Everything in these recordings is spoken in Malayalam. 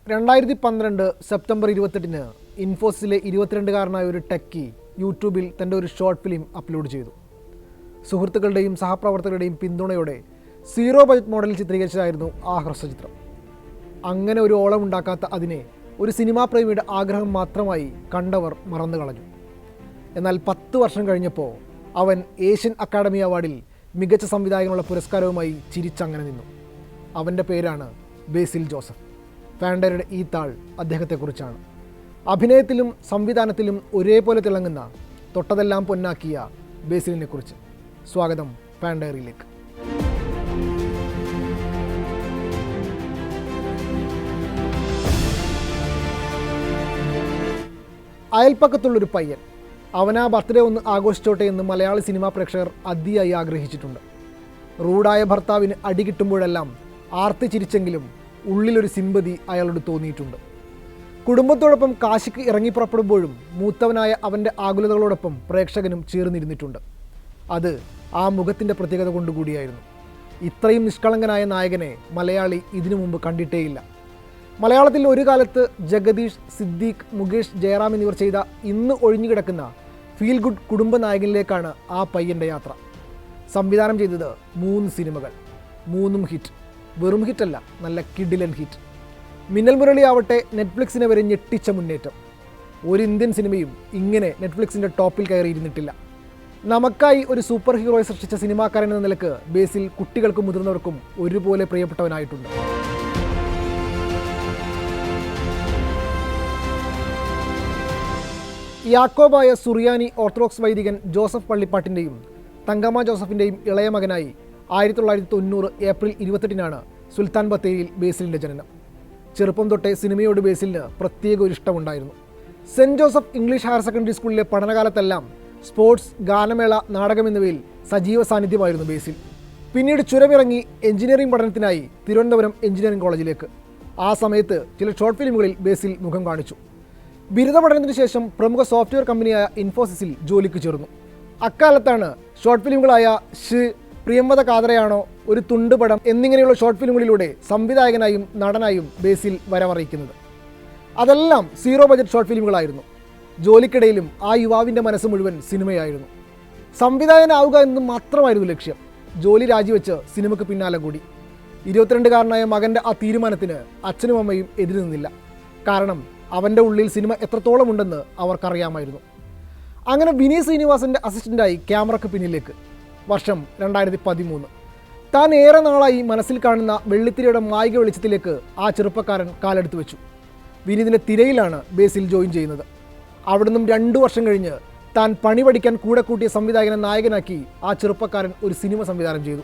2012 സെപ്റ്റംബർ 28-ന് ഇൻഫോസിസിലെ 22-കാരനായ ഒരു ടെക്കി യൂട്യൂബിൽ തൻ്റെ ഒരു ഷോർട്ട് ഫിലിം അപ്ലോഡ് ചെയ്തു. സുഹൃത്തുക്കളുടെയും സഹപ്രവർത്തകരുടെയും പിന്തുണയോടെ സീറോ ബജറ്റ് മോഡലിൽ ചിത്രീകരിച്ചതായിരുന്നു ആ ഹ്രസ്വചിത്രം. അങ്ങനെ ഒരു ഓളം ഉണ്ടാക്കാത്ത അതിനെ ഒരു സിനിമാ പ്രേമിയുടെ ആഗ്രഹം മാത്രമായി കണ്ടവർ മറന്നു കളഞ്ഞു. എന്നാൽ 10 വർഷം കഴിഞ്ഞപ്പോൾ അവൻ ഏഷ്യൻ അക്കാഡമി അവാർഡിൽ മികച്ച സംവിധായകനുള്ള പുരസ്കാരവുമായി ചിരിച്ചങ്ങനെ നിന്നു. അവൻ്റെ പേരാണ് ബേസിൽ ജോസഫ്. ഫാൻഡേയുടെ ഈ താൾ അദ്ദേഹത്തെക്കുറിച്ചാണ്. അഭിനയത്തിലും സംവിധാനത്തിലും ഒരേപോലെ തിളങ്ങുന്ന, തൊട്ടതെല്ലാം പൊന്നാക്കിയ ബേസിലിനെ കുറിച്ച്. സ്വാഗതം ഫാൻഡേറിയിലേക്ക്. അയൽപ്പക്കത്തുള്ളൊരു പയ്യൻ, അവനാ ബർത്ത്ഡേ ഒന്ന് ആഘോഷിച്ചോട്ടെ എന്ന് മലയാളി സിനിമാ പ്രേക്ഷകർ അതിയായി ആഗ്രഹിച്ചിട്ടുണ്ട്. റൂഡായ ഭർത്താവിന് അടി കിട്ടുമ്പോഴെല്ലാം ആർത്തി ചിരിച്ചെങ്കിലും ഉള്ളിലൊരു സിമ്പതി അയാളോട് തോന്നിയിട്ടുണ്ട്. കുടുംബത്തോടൊപ്പം കാശിക്ക് ഇറങ്ങിപ്പുറപ്പെടുമ്പോഴും മൂത്തവനായ അവൻ്റെ ആകുലതകളോടൊപ്പം പ്രേക്ഷകനും ചേർന്നിരുന്നിട്ടുണ്ട്. അത് ആ മുഖത്തിൻ്റെ പ്രത്യേകത കൊണ്ടുകൂടിയായിരുന്നു. ഇത്രയും നിഷ്കളങ്കനായ നായകനെ മലയാളി ഇതിനു മുമ്പ് കണ്ടിട്ടേയില്ല. മലയാളത്തിൽ ഒരു കാലത്ത് ജഗദീഷ്, സിദ്ദീഖ്, മുകേഷ്, ജയറാം എന്നിവർ ചെയ്ത ഇന്ന് ഒഴിഞ്ഞുകിടക്കുന്ന ഫീൽ ഗുഡ് കുടുംബ നായകനിലേക്കാണ് ആ പയ്യൻ്റെ യാത്ര. സംവിധാനം ചെയ്തത് 3 സിനിമകൾ, 3ഉം ഹിറ്റ്. വെറും ഹിറ്റല്ല, നല്ല കിഡിലൻ ഹിറ്റ്. മിന്നൽ മുരളി ആവട്ടെ നെറ്റ്ഫ്ലിക്സിനെ വരെ ഞെട്ടിച്ച മുന്നേറ്റം. ഒരു ഇന്ത്യൻ സിനിമയും ഇങ്ങനെ നെറ്റ്ഫ്ലിക്സിൻ്റെ ടോപ്പിൽ കയറിയിരുന്നിട്ടില്ല. നമുക്കായി ഒരു സൂപ്പർ ഹീറോയെ സൃഷ്ടിച്ച സിനിമാക്കാരൻ എന്ന നിലക്ക് ബേസിൽ കുട്ടികൾക്കും മുതിർന്നവർക്കും ഒരുപോലെ പ്രിയപ്പെട്ടവനായിട്ടുണ്ട്. യാക്കോബായ സുറിയാനി ഓർത്തഡോക്സ് വൈദികൻ ജോസഫ് പള്ളിപ്പാട്ടിൻ്റെയും തങ്കമ്മ ജോസഫിൻ്റെയും ഇളയ മകനായി 1990 ഏപ്രിൽ 28-നാണ് സുൽത്താൻ ബത്തേരിയിൽ ബേസിലിൻ്റെ ജനനം. ചെറുപ്പം തൊട്ടേ സിനിമയോട് ബേസിലിന് പ്രത്യേക ഒരു ഇഷ്ടമുണ്ടായിരുന്നു. Saint Joseph English higher secondary സ്കൂളിലെ പഠനകാലത്തെല്ലാം സ്പോർട്സ്, ഗാനമേള, നാടകം എന്നിവയിൽ സജീവ സാന്നിധ്യമായിരുന്നു ബേസിൽ. പിന്നീട് ചുരമിറങ്ങി എഞ്ചിനീയറിംഗ് പഠനത്തിനായി തിരുവനന്തപുരം എഞ്ചിനീയറിംഗ് കോളേജിലേക്ക്. ആ സമയത്ത് ചില ഷോർട്ട് ഫിലിമുകളിൽ ബേസിൽ മുഖം കാണിച്ചു. ബിരുദ പഠനത്തിന് ശേഷം പ്രമുഖ സോഫ്റ്റ്വെയർ കമ്പനിയായ ഇൻഫോസിസിൽ ജോലിക്ക് ചേർന്നു. അക്കാലത്താണ് ഷോർട്ട് ഫിലിമുകളായ പ്രിയംവദ കാതരയാണോ, ഒരു തുണ്ടുപടം എന്നിങ്ങനെയുള്ള ഷോർട്ട് ഫിലിമുകളിലൂടെ സംവിധായകനായും നടനായും ബേസിൽ വരവറിയിക്കുന്നത്. അതെല്ലാം സീറോ ബജറ്റ് ഷോർട്ട് ഫിലിമുകളായിരുന്നു. ജോലിക്കിടയിലും ആ യുവാവിൻ്റെ മനസ്സ് മുഴുവൻ സിനിമയായിരുന്നു. സംവിധായകനാവുക എന്ന് മാത്രമായിരുന്നു ലക്ഷ്യം. ജോലി രാജിവെച്ച് സിനിമയ്ക്ക് പിന്നാലെ കൂടി. 22-കാരനായ മകൻ്റെ ആ തീരുമാനത്തിന് അച്ഛനും അമ്മയും എതിര് നിന്നില്ല. കാരണം അവൻ്റെ ഉള്ളിൽ സിനിമ എത്രത്തോളം ഉണ്ടെന്ന് അവർക്കറിയാമായിരുന്നു. അങ്ങനെ വിനീത് ശ്രീനിവാസൻ്റെ അസിസ്റ്റൻ്റായി ക്യാമറയ്ക്ക് പിന്നിലേക്ക്. വർഷം 2013. താൻ ഏറെ നാളായി മനസ്സിൽ കാണുന്ന വെള്ളിത്തിരയുടെ മായിക വെളിച്ചത്തിലേക്ക് ആ ചെറുപ്പക്കാരൻ കാലെടുത്ത് വെച്ചു. വിനീതിൻ്റെ തിരയിലാണ് ബേസിൽ ജോയിൻ ചെയ്യുന്നത്. അവിടുന്നും 2 വർഷം കഴിഞ്ഞ് താൻ പണി പഠിക്കാൻ കൂടെ കൂട്ടിയ സംവിധായകനെ നായകനാക്കി ആ ചെറുപ്പക്കാരൻ ഒരു സിനിമ സംവിധാനം ചെയ്തു.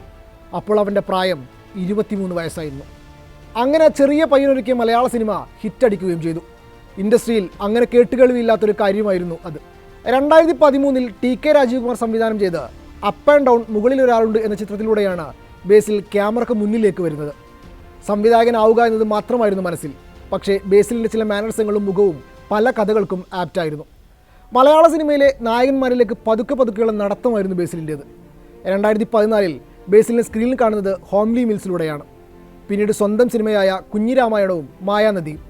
അപ്പോൾ അവൻ്റെ പ്രായം 23 വയസ്സായിരുന്നു. അങ്ങനെ ചെറിയ പയ്യനൊരുക്കിയ മലയാള സിനിമ ഹിറ്റടിക്കുകയും ചെയ്തു. ഇൻഡസ്ട്രിയിൽ അങ്ങനെ കേട്ടുകേൾവിയില്ലാത്തൊരു കാര്യമായിരുന്നു അത്. 2013 TK രാജീവ്കുമാർ സംവിധാനം ചെയ്ത് അപ്പ് ആൻഡ് ഡൗൺ മുകളിൽ ഒരാളുണ്ട് എന്ന ചിത്രത്തിലൂടെയാണ് ബേസിൽ ക്യാമറയ്ക്ക് മുന്നിലേക്ക് വരുന്നത്. സംവിധായകനാവുക എന്നത് മാത്രമായിരുന്നു മനസ്സിൽ. പക്ഷേ ബേസിലിൻ്റെ ചില മാനർസങ്ങളും മുഖവും പല കഥകൾക്കും ആപ്റ്റായിരുന്നു. മലയാള സിനിമയിലെ നായകന്മാരിലേക്ക് പതുക്കെയുള്ള നടത്തമായിരുന്നു ബേസിലിൻ്റേത്. 2014 ബേസിലിനെ സ്ക്രീനിൽ കാണുന്നത് ഹോംലി മിൽസിലൂടെയാണ്. പിന്നീട് സ്വന്തം സിനിമയായ കുഞ്ഞിരാമായണവും മായാനദിയും.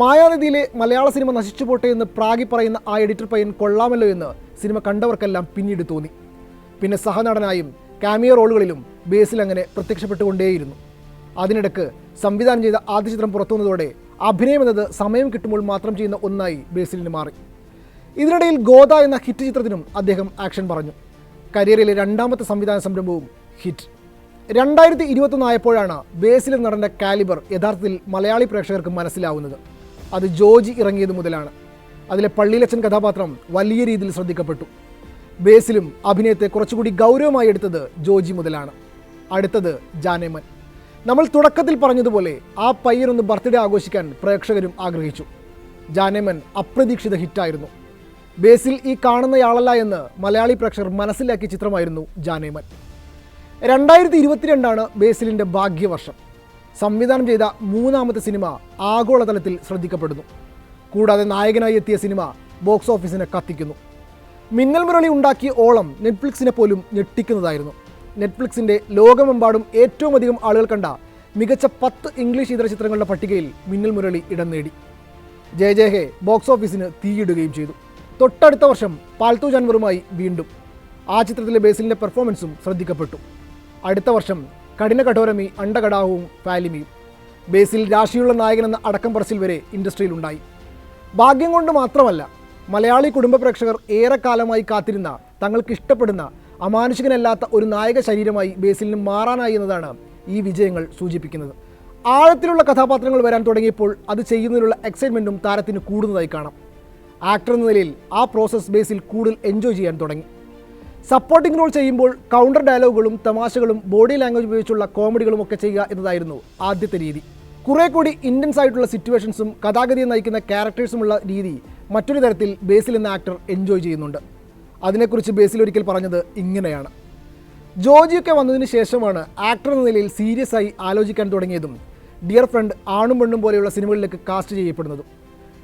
മായാനദിയിലെ മലയാള സിനിമ നശിച്ചു പോട്ടെ എന്ന് പ്രാഗി പറയുന്ന ആ എഡിറ്റർ പയ്യൻ കൊള്ളാമല്ലോ എന്ന് സിനിമ കണ്ടവർക്കെല്ലാം പിന്നീട് തോന്നി. പിന്നെ സഹനടനായും കാമിയോ റോളുകളിലും ബേസിൽ അങ്ങനെ പ്രത്യക്ഷപ്പെട്ടുകൊണ്ടേയിരുന്നു. അതിനിടയ്ക്ക് സംവിധാനം ചെയ്ത ആദ്യ ചിത്രം പുറത്തുവന്നതോടെ അഭിനയം എന്നത് സമയം കിട്ടുമ്പോൾ മാത്രം ചെയ്യുന്ന ഒന്നായി ബേസിലിന് മാറി. ഇതിനിടയിൽ ഗോദ എന്ന ഹിറ്റ് ചിത്രത്തിനും അദ്ദേഹം ആക്ഷൻ പറഞ്ഞു. കരിയറിലെ 2ാമത്തെ സംവിധാന സംരംഭവും ഹിറ്റ്. 2021 ആയപ്പോഴാണ് ബേസിൽ നടന്റെ കാലിബർ യഥാർത്ഥത്തിൽ മലയാളി പ്രേക്ഷകർക്ക് മനസ്സിലാവുന്നത്. അത് ജോജി ഇറങ്ങിയത് മുതലാണ്. അതിലെ പള്ളിയിലച്ചൻ കഥാപാത്രം വലിയ രീതിയിൽ ശ്രദ്ധിക്കപ്പെട്ടു. ബേസിലും അഭിനയത്തെ കുറച്ചുകൂടി ഗൗരവമായി എടുത്തത് ജോജി മുതലാണ്. അടുത്തത് ജാനേമൻ. നമ്മൾ തുടക്കത്തിൽ പറഞ്ഞതുപോലെ ആ പയ്യനൊന്ന് ബർത്ത്ഡേ ആഘോഷിക്കാൻ പ്രേക്ഷകരും ആഗ്രഹിച്ചു. ജാനേമൻ അപ്രതീക്ഷിത ഹിറ്റായിരുന്നു. ബേസിൽ ഈ കാണുന്നയാളല്ല എന്ന് മലയാളി പ്രേക്ഷകർ മനസ്സിലാക്കിയ ചിത്രമായിരുന്നു ജാനേമൻ. 2022 ബേസിലിൻ്റെ ഭാഗ്യവർഷം. സംവിധാനം ചെയ്ത 3ാമത്തെ സിനിമ ആഗോളതലത്തിൽ ശ്രദ്ധിക്കപ്പെടുന്നു. കൂടാതെ നായകനായി എത്തിയ സിനിമ ബോക്സ് ഓഫീസിനെ കത്തിക്കുന്നു. മിന്നൽ മുരളി ഉണ്ടാക്കിയ ഓളം നെറ്റ്ഫ്ലിക്സിനെ പോലും ഞെട്ടിക്കുന്നതായിരുന്നു. നെറ്റ്ഫ്ലിക്സിൻ്റെ ലോകമെമ്പാടും ഏറ്റവും അധികം ആളുകൾ കണ്ട മികച്ച 10 ഇംഗ്ലീഷ് ഇതര ചിത്രങ്ങളുടെ പട്ടികയിൽ മിന്നൽ മുരളി ഇടം നേടി. ജയ ജയ ഹേ ബോക്സ് ഓഫീസിന് തീയിടുകയും ചെയ്തു. തൊട്ടടുത്ത വർഷം പാൽത്തു ജാൻവറുമായി വീണ്ടും ആ ചിത്രത്തിലെ ബേസിലിൻ്റെ പെർഫോമൻസും ശ്രദ്ധിക്കപ്പെട്ടു. അടുത്ത വർഷം കഠിന കഠോരമി അണ്ടകടാഹവും ഫാലിമിയും. ബേസിൽ രാശിയുള്ള നായകനെന്ന അടക്കം പറച്ചിൽ വരെ ഇൻഡസ്ട്രിയിലുണ്ടായി. ഭാഗ്യം കൊണ്ട് മാത്രമല്ല, മലയാളി കുടുംബ പ്രേക്ഷകർ ഏറെക്കാലമായി കാത്തിരുന്ന തങ്ങൾക്ക് ഇഷ്ടപ്പെടുന്ന അമാനുഷികനല്ലാത്ത ഒരു നായക ശരീരമായി ബേസിലിന് മാറാനായി എന്നതാണ് ഈ വിജയങ്ങൾ സൂചിപ്പിക്കുന്നത്. ആഴത്തിലുള്ള കഥാപാത്രങ്ങൾ വരാൻ തുടങ്ങിയപ്പോൾ അത് ചെയ്യുന്നതിനുള്ള എക്സൈറ്റ്മെൻറ്റും താരത്തിന് കൂടുന്നതായി കാണാം. ആക്ടർ എന്ന നിലയിൽ ആ പ്രോസസ്സ് ബേസിൽ കൂടുതൽ എൻജോയ് ചെയ്യാൻ തുടങ്ങി. സപ്പോർട്ടിംഗ് റോൾ ചെയ്യുമ്പോൾ കൗണ്ടർ ഡയലോഗുകളും തമാശകളും ബോഡി ലാംഗ്വേജ് ഉപയോഗിച്ചുള്ള കോമഡികളും ഒക്കെ ചെയ്യുക എന്നതായിരുന്നു ആദ്യത്തെ രീതി. കുറേ കൂടി ഇൻറ്റൻസ് ആയിട്ടുള്ള സിറ്റുവേഷൻസും കഥാഗതിയെ നയിക്കുന്ന ക്യാരക്ടേഴ്സുമുള്ള രീതി മറ്റൊരു തരത്തിൽ ബേസിൽ എന്ന ആക്ടർ എൻജോയ് ചെയ്യുന്നുണ്ട്. അതിനെക്കുറിച്ച് ബേസിൽ ഒരിക്കൽ പറഞ്ഞത് ഇങ്ങനെയാണ്: ജോജിയൊക്കെ വന്നതിന് ശേഷമാണ് ആക്ടർ എന്ന നിലയിൽ സീരിയസ് ആയി ആലോചിക്കാൻ തുടങ്ങിയതും ഡിയർ ഫ്രണ്ട് ആണും പെണ്ണും പോലെയുള്ള സിനിമകളിലേക്ക് കാസ്റ്റ് ചെയ്യപ്പെടുന്നതും.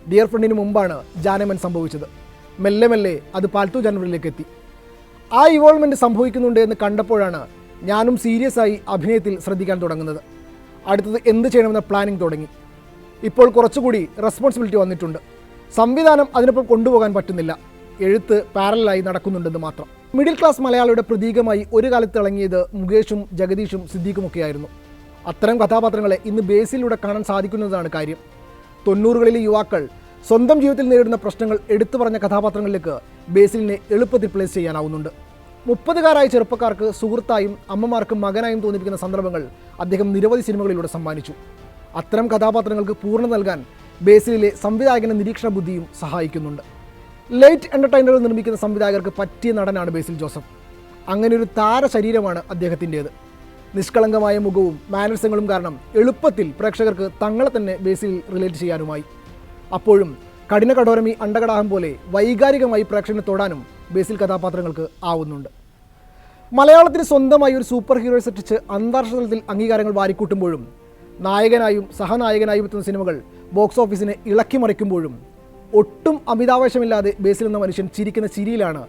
ഡിയർ ഫ്രണ്ടിന് മുമ്പാണ് ജാനമൻ സംഭവിച്ചത്. മെല്ലെ മെല്ലെ അത് പാൽത്തു ജാൻവറിലേക്ക് എത്തി. ആ ഇവോൾവ്മെൻറ്റ് സംഭവിക്കുന്നുണ്ട് എന്ന് കണ്ടപ്പോഴാണ് ഞാനും സീരിയസ് ആയി അഭിനയത്തിൽ ശ്രദ്ധിക്കാൻ തുടങ്ങുന്നത്. അടുത്തത് എന്ത് ചെയ്യണമെന്ന പ്ലാനിങ് തുടങ്ങി. ഇപ്പോൾ കുറച്ചുകൂടി റെസ്പോൺസിബിലിറ്റി വന്നിട്ടുണ്ട്. സംവിധാനം അതിനൊപ്പം കൊണ്ടുപോകാൻ പറ്റുന്നില്ല. എഴുത്ത് പാരലായി നടക്കുന്നുണ്ടെന്ന് മാത്രം. മിഡിൽ ക്ലാസ് മലയാളിയുടെ പ്രതീകമായി ഒരു കാലത്ത് തിളങ്ങിയത് മുകേഷും ജഗദീഷും സിദ്ദീഖുമൊക്കെയായിരുന്നു. അത്തരം കഥാപാത്രങ്ങളെ ഇന്ന് ബേസിലൂടെ കാണാൻ സാധിക്കുന്നതാണ് കാര്യം. 90കളിലെ യുവാക്കൾ സ്വന്തം ജീവിതത്തിൽ നേരിടുന്ന പ്രശ്നങ്ങൾ എടുത്തു പറഞ്ഞ കഥാപാത്രങ്ങളിലേക്ക് ബേസിലിനെ എളുപ്പത്തിൽ പ്ലേസ് ചെയ്യാനാവുന്നുണ്ട്. 30കാരായ ചെറുപ്പക്കാർക്ക് സുഹൃത്തായും അമ്മമാർക്ക് മകനായും തോന്നിപ്പിക്കുന്ന സന്ദർഭങ്ങൾ അദ്ദേഹം നിരവധി സിനിമകളിലൂടെ സമ്മാനിച്ചു. അത്തരം കഥാപാത്രങ്ങൾക്ക് പൂർണ്ണ നൽകാൻ ബേസിലിലെ സംവിധായകൻ്റെ നിരീക്ഷണ ബുദ്ധിയും സഹായിക്കുന്നുണ്ട്. ലൈറ്റ് എൻ്റർടൈനറുകൾ നിർമ്മിക്കുന്ന സംവിധായകർക്ക് പറ്റിയ നടനാണ് ബേസിൽ ജോസഫ്. അങ്ങനെ ഒരു താരശരീരമാണ് അദ്ദേഹത്തിൻ്റേത്. നിഷ്കളങ്കമായ മുഖവും മാനേഴ്സങ്ങളും കാരണം എളുപ്പത്തിൽ പ്രേക്ഷകർക്ക് തങ്ങളെ തന്നെ ബേസിൽ റിലേറ്റ് ചെയ്യാനുമായി. അപ്പോഴും കഠിന കഠോരമി അണ്ടകടാഹം പോലെ വൈകാരികമായി പ്രേക്ഷകനെ തൊടാനും ബേസിൽ കഥാപാത്രങ്ങൾക്ക് ആവുന്നുണ്ട്. മലയാളത്തിന് സ്വന്തമായി ഒരു സൂപ്പർ ഹീറോയെ സൃഷ്ടിച്ച് അന്താരാഷ്ട്ര തലത്തിൽ അംഗീകാരങ്ങൾ വാരിക്കൂട്ടുമ്പോഴും നായകനായും സഹനായകനായും എത്തുന്ന സിനിമകൾ ബോക്സ് ഓഫീസിനെ ഇളക്കി മറിക്കുമ്പോഴും ഒട്ടും അമിതാവേശമില്ലാതെ ബേസിൽ എന്ന മനുഷ്യൻ ചിരിക്കുന്ന ചിരിയിലാണ്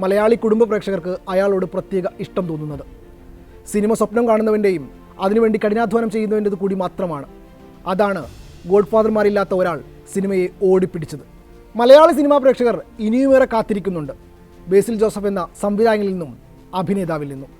മലയാളി കുടുംബ പ്രേക്ഷകർക്ക് അയാളോട് പ്രത്യേക ഇഷ്ടം തോന്നുന്നത്. സിനിമ സ്വപ്നം കാണുന്നവൻ്റെയും അതിനുവേണ്ടി കഠിനാധ്വാനം ചെയ്യുന്നവൻ്റെത് കൂടി മാത്രമാണ്. അതാണ് ഗോഡ്ഫാദർമാരില്ലാത്ത ഒരാൾ സിനിമയെ ഓടിപ്പിടിച്ചത്. മലയാളി സിനിമാ പ്രേക്ഷകർ ഇനിയുമേറെ കാത്തിരിക്കുന്നുണ്ട് ബേസിൽ ജോസഫ് എന്ന സംവിധായകനിൽ നിന്നും അഭിനേതാവിൽ നിന്നും.